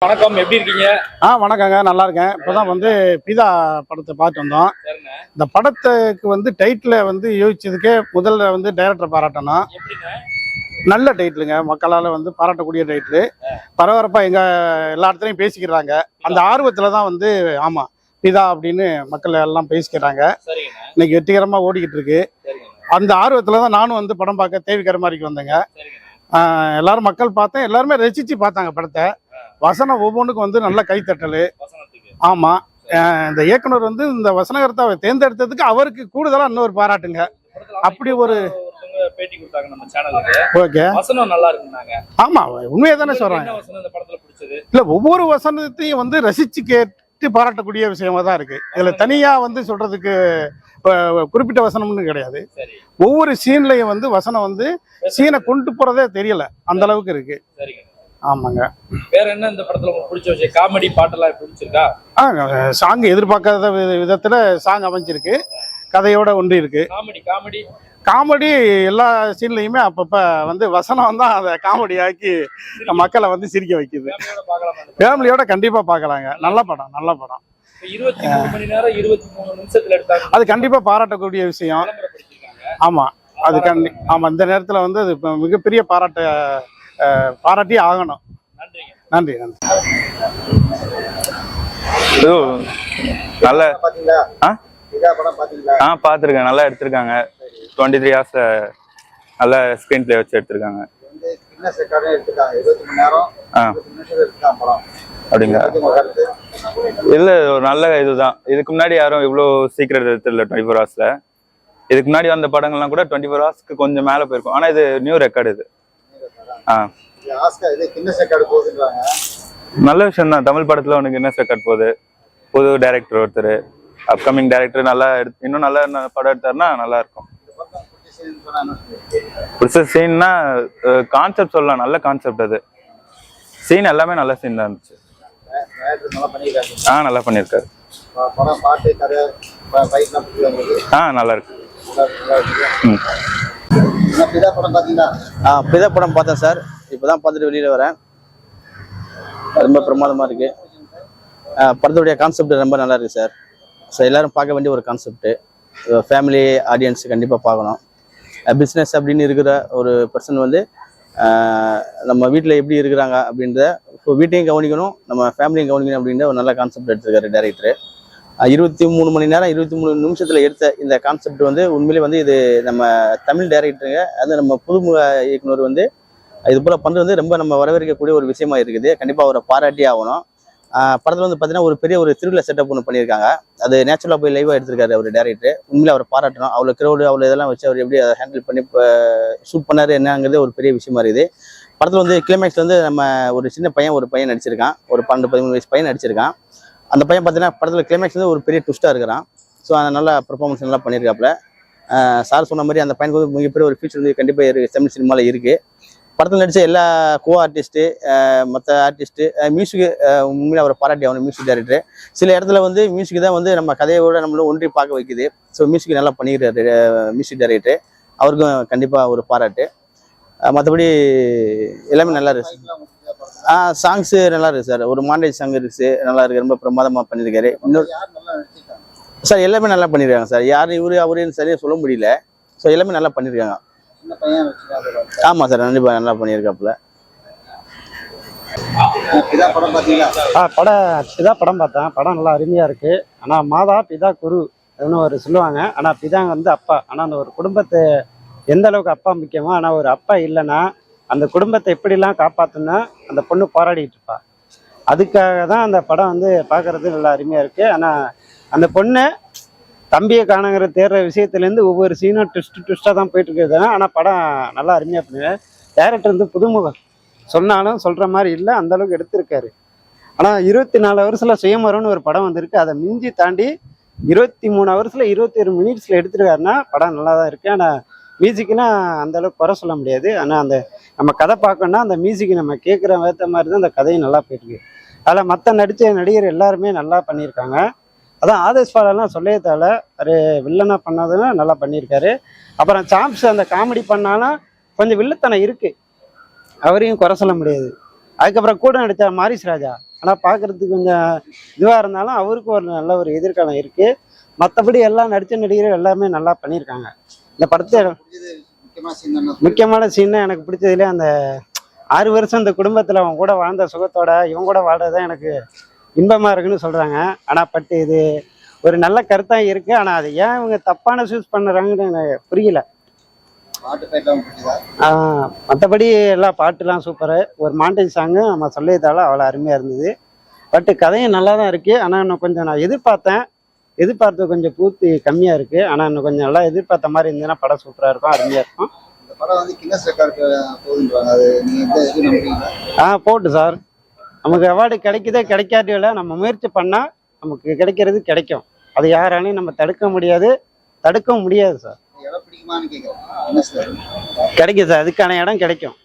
வணக்கம், எப்படி இருக்கீங்க? வணக்கங்க, நல்லா இருக்கேன். இப்பதான் பிதா படத்தை பார்த்து வந்தோம். இந்த படத்துக்கு டைட்டில் யோசிச்சதுக்கே முதல்ல டைரக்டர் பாராட்டணும். நல்ல டைட்டிலுங்க, மக்களால் பாராட்டக்கூடிய டைட்டில். பரபரப்பாக எல்லா இடத்துலையும் பேசிக்கிறாங்க. அந்த ஆர்வத்தில் தான் ஆமாம் பிதா அப்படின்னு மக்கள் எல்லாம் பேசிக்கிறாங்க. இன்னைக்கு வெற்றிகரமாக ஓடிக்கிட்டு இருக்கு. அந்த ஆர்வத்தில் தான் நானும் படம் பார்க்க தேவிக்கிற மாதிரிக்கு வந்தேங்க. எல்லாரும் மக்கள் பார்த்தேன், எல்லாருமே ரசித்து பார்த்தாங்க படத்தை. வசனம் ஒவ்வொன்றுக்கும் நல்ல கைத்தட்டல். ஆமாம், இந்த இயக்குனர் இந்த வசனகர்த்தாவை தேர்ந்தெடுத்ததுக்கு அவருக்கு கூடுதலாக இன்னொரு பாராட்டுங்க. அப்படி ஒரு பேட்டி கொடுத்தாங்க நம்ம சேனலுக்கு. ஓகே, வசனம் நல்லா இருக்குன்னாங்க. ஆமா, உண்மையை தானே சொல்றேன். என்ன வசனம் இந்த படத்துல பிடிச்சது? இல்ல, ஒவ்வொரு வசனத்தையும் ரசிச்சு கேட்டு பாராட்டக்கூடிய விஷயமா தான் இருக்கு. இதுல தனியா சொல்றதுக்கு குறிப்பிட்ட வசனம்னு கிடையாது. ஒவ்வொரு சீன்லயும் வசனம் சீனை கொண்டு போறதே தெரியல, அந்த அளவுக்கு இருக்கு. ஆமாங்க. வேற என்ன இந்த படத்துல உங்களுக்கு பிடிச்ச விஷயம்? காமெடி பாட்டெல்லாம் பிடிச்சிருக்கா? சாங் எதிர்பார்க்காத விதத்துல சாங் அமைஞ்சிருக்கு, கதையோட ஒன்றி இருக்கு. காமெடி எல்லா சீன்லயுமே அப்பப்ப வசனம் தான் அதை காமெடி ஆக்கி மக்களை சிரிக்க வைக்குது. ஃபேமிலியோட கண்டிப்பா பார்க்கலாங்க. நல்ல படம், நல்ல படம். 23 மணி நேரம் 23 நிமிஷத்துல எடுத்தாங்க. அது கண்டிப்பா பாராட்டக்கூடிய விஷயம். ஆமா, அது ஆமா, இந்த நேரத்துல அது மிகப்பெரிய பாராட்டி ஆகணும். நன்றி நன்றி. நல்ல பாத்துருக்கேன், நல்லா எடுத்திருக்காங்க. 23 hours நல்ல ஸ்கிரீன் பிளே வச்சு எடுத்திருக்காங்க. அப்படிங்களா? இல்ல, ஒரு நல்ல இதுதான். இதுக்கு முன்னாடி யாரும் இவ்வளவு சீக்கிரம் எடுத்துல 24 hours. இதுக்கு முன்னாடி வந்த படங்கள்லாம் கூட 24 hours கொஞ்சம் மேல போயிருக்கும். ஆனா இது நியூ ரெக்கார்டு. இது நல்ல விஷயம் தான். தமிழ் படத்துல உனக்கு கின்னஸ் ரெக்கார்ட் போகுது. புது டைரக்டர் ஒருத்தர், அப்கமிங் டைரக்டர் நல்லா இன்னும் நல்ல படம் எடுத்தாருன்னா நல்லா இருக்கும். பிடிச்ச சீன்னா கான்செப்ட் சொல்லலாம். நல்ல கான்செப்ட். அது சீன் எல்லாமே நல்ல சீன் தான் இருந்துச்சு. நல்லா பண்ணியிருக்காரு. நல்லா இருக்கு. பிதா படம் பார்த்தேன் சார். இப்போதான் பார்த்துட்டு வெளியில வரேன். ரொம்ப பிரமாதமா இருக்கு. படத்துடைய கான்செப்ட் ரொம்ப நல்லா இருக்கு சார். ஸோ எல்லாரும் பார்க்க வேண்டிய ஒரு கான்செப்ட். ஃபேமிலி ஆடியன்ஸ் கண்டிப்பாக பார்க்கணும். பிஸ்னஸ் அப்படின்னு இருக்கிற ஒரு பர்சன் நம்ம வீட்டில் எப்படி இருக்கிறாங்க அப்படின்றத இப்போ வீட்டையும் கவனிக்கணும், நம்ம ஃபேமிலியும் கவனிக்கணும் அப்படின்ற ஒரு நல்ல கான்செப்ட் எடுத்திருக்காரு டைரக்டர். 23 மணி நேரம் 23 நிமிஷத்தில் எடுத்த இந்த கான்செப்ட் உண்மையிலே இது நம்ம தமிழ் டைரக்டருங்க. அது நம்ம புதுமுக இயக்குனர் இது போல் பண்ணுறது ரொம்ப நம்ம வரவேற்கக்கூடிய ஒரு விஷயமா இருக்குது. கண்டிப்பாக அவரை பாராட்டி ஆகணும். படத்தில் பார்த்தீங்கன்னா ஒரு பெரிய ஒரு திருவிழா செட்டப் ஒன்று பண்ணியிருக்காங்க. அது நேச்சுரலாக போய் லைவாக எடுத்திருக்காரு அவர் டைரக்டர். உண்மையிலே அவரை பாராட்டணும். அவ்வளோ க்ரௌடு அவ்வளோ இதெல்லாம் வச்சு அவர் எப்படி அதை ஹேண்டில் பண்ணி ஷூட் பண்ணாரு என்னங்கிறது ஒரு பெரிய விஷயமா இருக்குது. படத்தில் கிளைமேக்ஸ் நம்ம ஒரு சின்ன பையன் ஒரு பையன் நடிச்சிருக்கான். ஒரு 12-13 வயசு பையன் நடிச்சிருக்கான். அந்த பையன் பார்த்தீங்கன்னா படத்தில் கிளைமேக்ஸ் ஒரு பெரிய ட்விஸ்ட்டாக இருக்கிறான். ஸோ அந்த நல்ல பர்ஃபார்மன்ஸ் நல்லா பண்ணியிருக்காப்புல. சார் சொன்ன மாதிரி அந்த பையனுக்கு மிகப்பெரிய ஒரு ஃபியூச்சர் கண்டிப்பாக தமிழ் சினிமாவில் இருக்குது. படத்தில் நடித்த எல்லா கோ ஆர்டிஸ்ட்டு, மற்ற ஆர்டிஸ்ட்டு, மியூசிக்கு உண்மையிலே அவரை பாராட்டி ஆகணும். மியூசிக் டைரக்டர் சில இடத்துல மியூசிக் தான் நம்ம கதையோட நம்மள ஒன்றி பார்க்க வைக்குது. ஸோ மியூசிக் நல்லா பண்ணிக்கிறாரு மியூசிக் டைரக்டர். அவருக்கும் கண்டிப்பாக ஒரு பாராட்டு. மற்றபடி எல்லாமே நல்லா இருக்கு. சாங்ஸு நல்லா இருக்கு சார். ஒரு மாண்டேஜ் சாங் இருக்கு, நல்லா இருக்கு. ரொம்ப பிரமாதமாக பண்ணியிருக்காரு. இன்னொரு சார் எல்லாமே நல்லா பண்ணியிருக்காங்க சார். யாரும் அவருன்னு சரியாக சொல்ல முடியல. ஸோ எல்லாமே நல்லா பண்ணியிருக்காங்க. ஆமாம் சார், கண்டிப்பாக நல்லா பண்ணியிருக்காப்புல. படம் பார்த்தேன். படம் நல்லா அருமையாக இருக்குது. ஆனால் மாதா பிதா குரு ஒரு சொல்லுவாங்க. ஆனால் பிதாங்க அப்பா. ஆனால் அந்த ஒரு குடும்பத்தை எந்த அளவுக்கு அப்பா முக்கியமோ, ஆனால் ஒரு அப்பா இல்லைன்னா அந்த குடும்பத்தை எப்படிலாம் காப்பாற்றுனா அந்த பொண்ணு போராடிட்டு இருப்பா. அதுக்காக தான் அந்த படம் பார்க்கறது நல்லா அருமையாக இருக்குது. ஆனால் அந்த பொண்ணு தம்பியை காணுங்கிற தேடுற விஷயத்துலேருந்து ஒவ்வொரு சீனும் ட்விஸ்ட்டாக தான் போயிட்டு இருக்குது. ஆனால் படம் நல்லா அருமையாக பண்ணுவேன். டைரக்டர் புதுமுகம் சொன்னாலும் சொல்கிற மாதிரி இல்லை, அந்தளவுக்கு எடுத்திருக்காரு. ஆனால் 24 ஹவர்ஸில் சுயமரம்னு ஒரு படம் வந்திருக்கு. அதை மிஞ்சி தாண்டி 23 ஹவர்ஸில் 21 மினிட்ஸில் எடுத்துருக்காருன்னா படம் நல்லா தான் இருக்குது. ஆனால் மியூசிக்லாம் அந்தளவுக்கு குறை சொல்ல முடியாது. ஆனால் அந்த நம்ம கதை பார்க்கணுன்னா அந்த மியூசிக் நம்ம கேட்குற ஏற்ற மாதிரி தான் அந்த கதையும் நல்லா போயிருக்கு. அதில் மற்ற நடித்த நடிகர் எல்லாருமே நல்லா பண்ணியிருக்காங்க. அதான் ஆதேஷ் பாலாலாம் சொல்லவே தேவை. ஒரு வில்லனாக பண்ணதுன்னா நல்லா பண்ணியிருக்காரு. அப்புறம் சாம்ஸ் அந்த காமெடி பண்ணாலும் கொஞ்சம் வில்லத்தனம் இருக்குது, அவரையும் குறை சொல்ல முடியாது. அதுக்கப்புறம் கூட நடித்த மாரிஸ் ராஜா ஆனால் பார்க்குறதுக்கு கொஞ்சம் இதுவாக இருந்தாலும் அவருக்கு ஒரு நல்ல ஒரு எதிர்காலம் இருக்குது. மற்றபடி எல்லா நடித்த நடிகர்கள் எல்லாமே நல்லா பண்ணியிருக்காங்க. இந்த படத்தை முக்கியமான சீன் எனக்கு பிடிச்சதுலேயே அந்த 6 வருஷம் இந்த குடும்பத்தில் அவன் கூட வாழ்ந்த சுகத்தோட இவன் கூட வாழ்றதுதான் எனக்கு இன்பமாக இருக்குன்னு சொல்கிறாங்க. ஆனால் பட் இது ஒரு நல்ல கருத்தாக இருக்குது. ஆனால் அது ஏன் இவங்க தப்பான சூஸ் பண்ணுறாங்கன்னு எனக்கு புரியல. மற்றபடி எல்லா பாட்டுலாம் சூப்பரு. ஒரு மாண்டேஜ் சாங்கு நம்ம சொல்லியதால அவ்வளோ அருமையாக இருந்தது. பட் கதையும் நல்லா தான் இருக்குது. ஆனால் இன்னும் கொஞ்சம் நான் எதிர்பார்த்தது கொஞ்சம் பூர்த்தி கம்மியாக இருக்குது. ஆனால் இன்னும் கொஞ்சம் நல்லா எதிர்பார்த்த மாதிரி இருந்ததுன்னா படம் சூப்பராக இருக்கும், அருமையாக இருக்கும். போட்டு சார், நமக்கு அவார்டு கிடைக்குதே கிடைக்காட்டில நம்ம முயற்சி பண்ணால் நமக்கு கிடைக்கிறது கிடைக்கும். அது யாராலையும் நம்ம தடுக்கவும் முடியாது சார். கிடைக்கும் சார், அதுக்கான இடம் கிடைக்கும்.